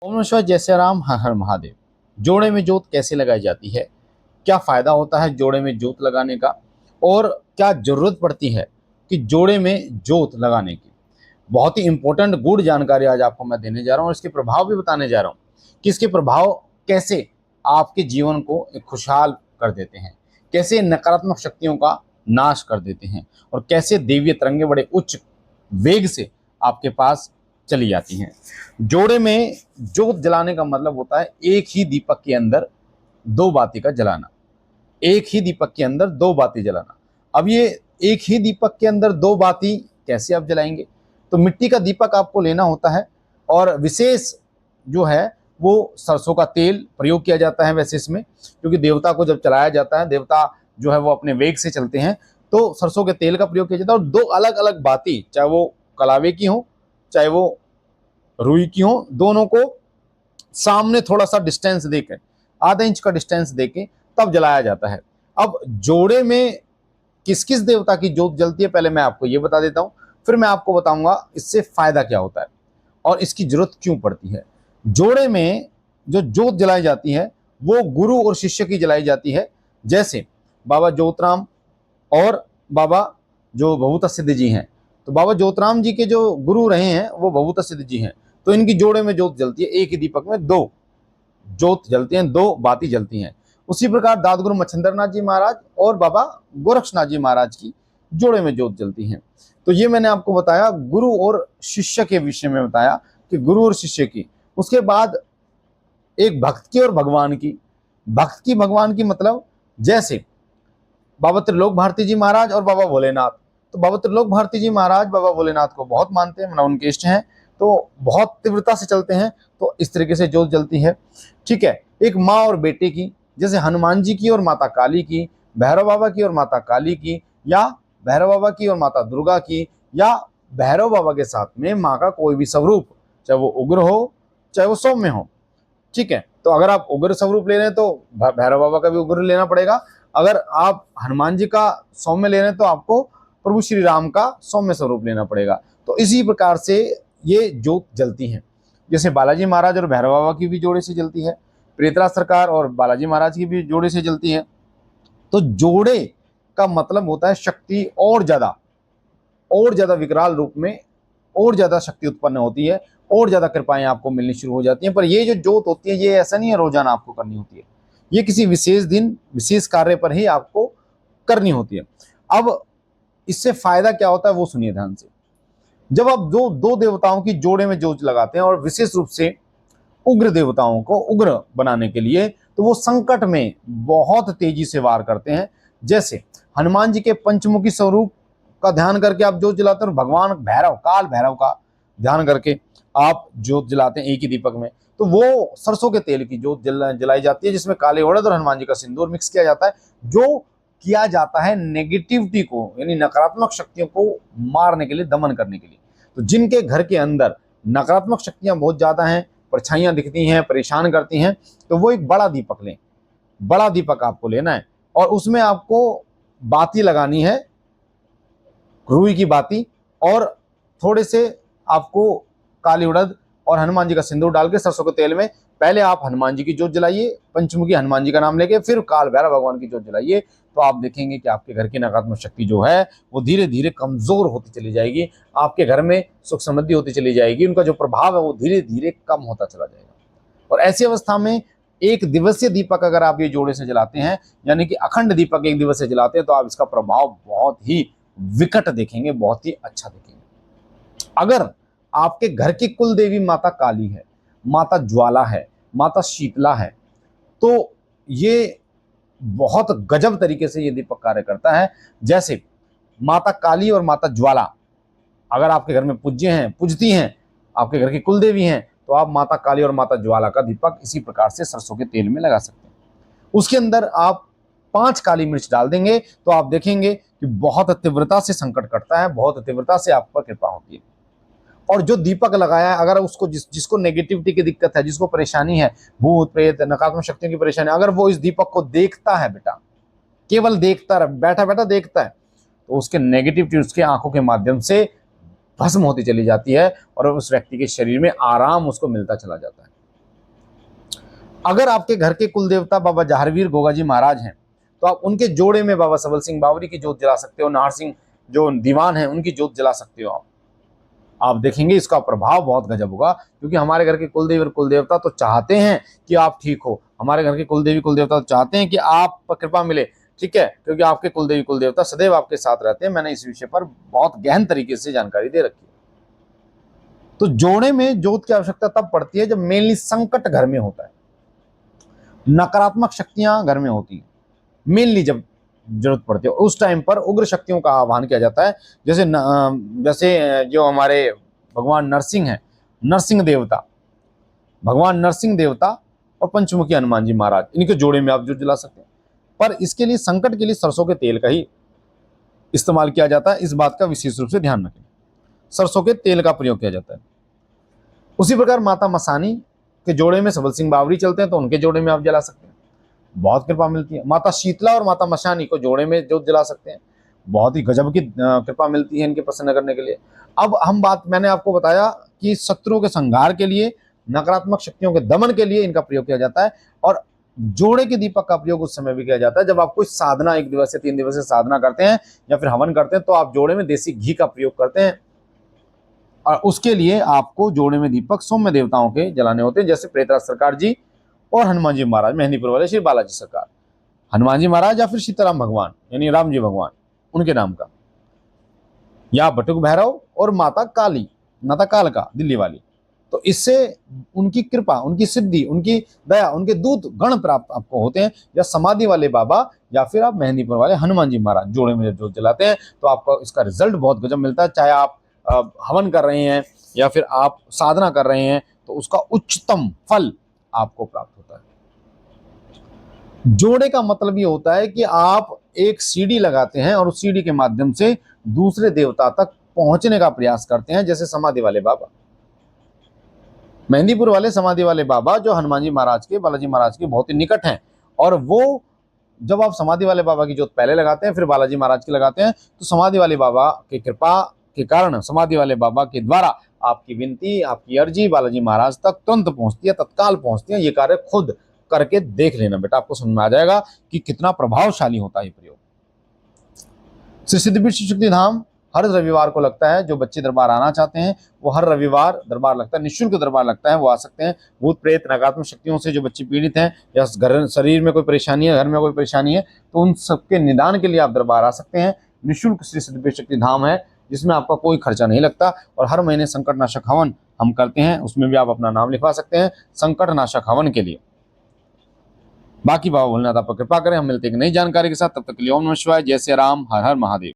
ओम नमः शिवाय। जय श्री राम। हर हर महादेव। जोड़े में जोत कैसे लगाई जाती है, क्या फायदा होता है जोड़े में जोत लगाने का, और क्या जरूरत पड़ती है कि जोड़े में जोत लगाने की। बहुत ही इंपॉर्टेंट गुड जानकारी आज आपको मैं देने जा रहा हूँ, और इसके प्रभाव भी बताने जा रहा हूँ कि इसके प्रभाव कैसे आपके जीवन को एक खुशहाल कर देते हैं, कैसे नकारात्मक शक्तियों का नाश कर देते हैं, और कैसे देवीय तरंगे बड़े उच्च वेग से आपके पास चली जाती हैं। जोड़े में जोत जलाने का मतलब होता है एक ही दीपक के अंदर दो बाती का जलाना। एक ही दीपक के अंदर दो बाती जलाना। अब ये एक ही दीपक के अंदर दो बाती कैसे आप जलाएंगे? तो मिट्टी का दीपक आपको लेना होता है, और विशेष जो है वो सरसों का तेल प्रयोग किया जाता है वैसे इसमें, क्योंकि देवता को जब चलाया जाता है, देवता जो है वो अपने वेग से चलते हैं, तो सरसों के तेल का प्रयोग किया जाता है। और दो अलग अलग बाती, चाहे वो कलावे की हो चाहे वो रुई की हो, दोनों को सामने थोड़ा सा डिस्टेंस देकर, आधा इंच का डिस्टेंस देके तब जलाया जाता है। अब जोड़े में किस किस देवता की जोत जलती है, पहले मैं आपको ये बता देता हूं, फिर मैं आपको बताऊंगा इससे फायदा क्या होता है और इसकी जरूरत क्यों पड़ती है। जोड़े में जो जोत जलाई जाती है वो गुरु और शिष्य की जलाई जाती है। जैसे बाबा ज्योतराम और बाबा जो भभूत सिद्ध जी हैं, तो बाबा ज्योतराम जी के जो गुरु रहे हैं वो भभूत सिद्ध जी हैं, तो इनकी जोड़े में जोत जलती है। एक ही दीपक में दो जोत जलती हैं, दो बाती जलती हैं। उसी प्रकार दादगुरु मच्छिंद्र नाथ जी महाराज और बाबा गोरक्षनाथ जी महाराज की जोड़े में जोत जलती हैं। तो ये मैंने आपको बताया गुरु और शिष्य के विषय में बताया कि गुरु और शिष्य की। उसके बाद एक भक्त की और भगवान की। भक्त की भगवान की मतलब जैसे बाबा त्रिलोक भारती जी महाराज और बाबा भोलेनाथ। तो बाबा त्रिलोक भारती जी महाराज बाबा भोलेनाथ को बहुत मानते हैं, मतलब उनके इष्ट हैं, तो बहुत तीव्रता से चलते हैं, तो इस तरीके से जोत जलती है। ठीक है। एक माँ और बेटे की, जैसे हनुमान जी की और माता काली की, भैरव बाबा की और माता काली की, या भैरव बाबा की और माता दुर्गा की, या भैरव बाबा के साथ में माँ का कोई भी स्वरूप, चाहे वो उग्र हो चाहे वो सौम्य हो। ठीक है। तो अगर आप उग्र स्वरूप ले रहे हैं तो भैरव बाबा का भी उग्र लेना पड़ेगा। अगर आप हनुमान जी का सौम्य ले रहे हैं तो आपको प्रभु श्री राम का सौम्य स्वरूप लेना पड़ेगा। तो इसी प्रकार से ये जोत जलती हैं। जैसे बालाजी महाराज और भैरव बाबा की भी जोड़े से जलती है, प्रेतराज सरकार और बालाजी महाराज की भी जोड़े से जलती है। तो जोड़े का मतलब होता है शक्ति और ज्यादा विकराल रूप में और ज्यादा शक्ति उत्पन्न होती है, और ज्यादा कृपाएं आपको मिलनी शुरू हो जाती हैं। पर ये जो जोत होती है ये ऐसा नहीं है रोजाना आपको करनी होती है, ये किसी विशेष दिन विशेष कार्य पर ही आपको करनी होती है। अब इससे फायदा क्या होता है वो सुनिए ध्यान से। जब आप दो देवताओं की जोड़े में जोत लगाते हैं, और विशेष रूप से उग्र देवताओं को उग्र बनाने के लिए, तो वो संकट में बहुत तेजी से वार करते हैं। जैसे हनुमान जी के पंचमुखी स्वरूप का ध्यान करके आप जोत जलाते हैं, और भगवान भैरव काल भैरव का ध्यान करके आप जोत जलाते हैं एक ही दीपक में, तो वो सरसों के तेल की जोत जलाई जाती है, जिसमें काले उड़द और हनुमान जी का सिंदूर मिक्स किया जाता है, जो किया जाता है नेगेटिविटी को, यानी नकारात्मक शक्तियों को मारने के लिए, दमन करने के लिए। तो जिनके घर के अंदर नकारात्मक शक्तियां बहुत ज्यादा हैं, परछाइयां दिखती हैं, परेशान करती हैं, तो वो एक बड़ा दीपक लें। बड़ा दीपक आपको लेना है, और उसमें आपको बाती लगानी है, रुई की बाती, और थोड़े से आपको काली उड़द और हनुमान जी का सिंदूर डाल के सरसों के तेल में पहले आप हनुमान जी की जोत जलाइए, पंचमुखी हनुमान जी का नाम लेके, फिर काल भैरव भगवान की जोत जलाइए। तो आप देखेंगे कि आपके घर की नकारात्मक शक्ति जो है वो धीरे धीरे कमजोर होती चली जाएगी, आपके घर में सुख समृद्धि होती चली जाएगी, उनका जो प्रभाव है वो धीरे धीरे कम होता चला जाएगा। और ऐसी अवस्था में एक दिवसीय दीपक अगर आप ये जोड़े से जलाते हैं, यानी कि अखंड दीपक एक दिवस से जलाते हैं, तो आप इसका प्रभाव बहुत ही विकट देखेंगे, बहुत ही अच्छा देखेंगे। अगर आपके घर की कुल देवी माता काली है, माता ज्वाला है, माता शीतला है, तो ये बहुत गजब तरीके से ये दीपक कार्य करता है। जैसे माता काली और माता ज्वाला अगर आपके घर में पूज्य हैं, पूजती हैं, आपके घर की कुल देवी हैं, तो आप माता काली और माता ज्वाला का दीपक इसी प्रकार से सरसों के तेल में लगा सकते हैं। उसके अंदर आप 5 काली मिर्च डाल देंगे, तो आप देखेंगे कि बहुत तीव्रता से संकट कटता है, बहुत तीव्रता से आप पर कृपा होती है। और जो दीपक लगाया है, अगर उसको जिसको नेगेटिविटी की दिक्कत है, जिसको परेशानी है, भूत प्रेत नकारात्मक शक्तियों की परेशानी, अगर वो इस दीपक को देखता है, बेटा केवल देखता रहे, बैठा बैठा देखता है, तो उसके नेगेटिविटी उसके आंखों के माध्यम से भस्म होती चली जाती है, और उस व्यक्ति के शरीर में आराम उसको मिलता चला जाता है। अगर आपके घर के कुल देवता बाबा जहारवीर गोगाजी महाराज हैं तो आप उनके जोड़े में बाबा सबल सिंह बावरी की जोत जला सकते हो, नाहर सिंह जो दीवान है उनकी जोत जला सकते हो आप देखेंगे इसका प्रभाव बहुत गजब होगा, क्योंकि हमारे घर के कुलदेवी और कुलदेवता तो चाहते हैं कि आप ठीक हो, हमारे घर के कुलदेवी कुलदेवता तो चाहते हैं कि आप पर कृपा मिले, ठीक है, क्योंकि आपके कुलदेवी कुलदेवता सदैव आपके साथ रहते हैं। मैंने इस विषय पर बहुत गहन तरीके से जानकारी दे रखी है। तो जोड़े में जोत की आवश्यकता तब पड़ती है जब मेनली संकट घर में होता है, नकारात्मक शक्तियां घर में होती हैं, मेनली जब जरूरत पड़ती है उस टाइम पर उग्र शक्तियों का आह्वान किया जाता है। जैसे जो हमारे भगवान नरसिंह हैं, नरसिंह देवता, भगवान नरसिंह देवता और पंचमुखी हनुमान जी महाराज, इनके जोड़े में आप जो जला सकते हैं। पर इसके लिए संकट के लिए सरसों के तेल का ही इस्तेमाल किया जाता है, इस बात का विशेष रूप से ध्यान रखें, सरसों के तेल का प्रयोग किया जाता है। उसी प्रकार माता मसानी के जोड़े में सबल सिंह बावरी चलते हैं तो उनके जोड़े में आप जला सकते हैं, बहुत कृपा मिलती है। माता शीतला और माता मशानी को जोड़े में जोत जला सकते हैं, बहुत ही गजब की कृपा मिलती है इनके प्रसन्न करने के लिए। अब मैंने आपको बताया कि शत्रुओं के संहार के लिए, नकारात्मक शक्तियों के दमन के लिए इनका प्रयोग किया जाता है। और जोड़े के दीपक का प्रयोग उस समय भी किया जाता है जब आप कोई साधना, 1 दिवसीय 3 दिवसीय साधना करते हैं या फिर हवन करते हैं, तो आप जोड़े में देसी घी का प्रयोग करते हैं और उसके लिए आपको जोड़े में दीपक सौम्य देवताओं के जलाने होते हैं, जैसे प्रेतराज सरकार जी और हनुमान जी महाराज, मेहंदीपुर वाले श्री बालाजी सरकार, हनुमान जी महाराज या फिर सीताराम भगवान यानी राम जी भगवान उनके नाम का, या बटुक भैरव और माता काली, माता कालका दिल्ली वाली। तो इससे उनकी कृपा, उनकी सिद्धि, उनकी दया, उनके दूत गण प्राप्त आपको होते हैं। या समाधि वाले बाबा या फिर आप मेहंदीपुर वाले हनुमान जी महाराज जोड़े में जोत जलाते हैं तो आपको इसका रिजल्ट बहुत गजब मिलता है। चाहे आप हवन कर रहे हैं या फिर आप साधना कर रहे हैं तो उसका उच्चतम फल आपको प्राप्त होता है। जोड़े का मतलब ये होता है कि आप एक सीढ़ी लगाते हैं और उस सीढ़ी के माध्यम से दूसरे देवता तक पहुंचने का प्रयास करते हैं, जैसे समाधि वाले बाबा, मेहंदीपुर वाले समाधि वाले बाबा जो हनुमान जी महाराज के, बालाजी महाराज के बहुत ही निकट हैं। और वो जब आप समाधि वाले बाबा की जोत पहले लगाते हैं फिर बालाजी महाराज की लगाते हैं तो समाधि वाले बाबा की कृपा के कारण, समाधि वाले बाबा के द्वारा आपकी विनती, आपकी अर्जी बालाजी महाराज तक तुरंत पहुंचती है, तत्काल पहुंचती है। ये कार्य खुद करके देख लेना बेटा, आपको समझ में आ जाएगा कि कितना प्रभावशाली होता है ये प्रयोग। श्री सिद्धपीठ शिव शक्ति धाम हर रविवार को लगता है। जो बच्चे दरबार आना चाहते हैं वो हर रविवार दरबार लगता है, निःशुल्क दरबार लगता है, वो आ सकते हैं। भूत प्रेत नकारात्मक शक्तियों से जो बच्चे पीड़ित हैं या घर शरीर में कोई परेशानी है, घर में कोई परेशानी है, तो उन सबके निदान के लिए आप दरबार आ सकते हैं। निःशुल्क श्री सिद्धपीठ शक्ति धाम है जिसमें आपका कोई खर्चा नहीं लगता। और हर महीने संकट नाशक हवन हम करते हैं, उसमें भी आप अपना नाम लिखवा सकते हैं संकट नाशक हवन के लिए। बाकी बाबा भोलेनाथ आप पर कृपा करें। हम मिलते हैं एक नई जानकारी के साथ, तब तक के लिए ओम नमः शिवाय, जय श्री राम, हर हर महादेव।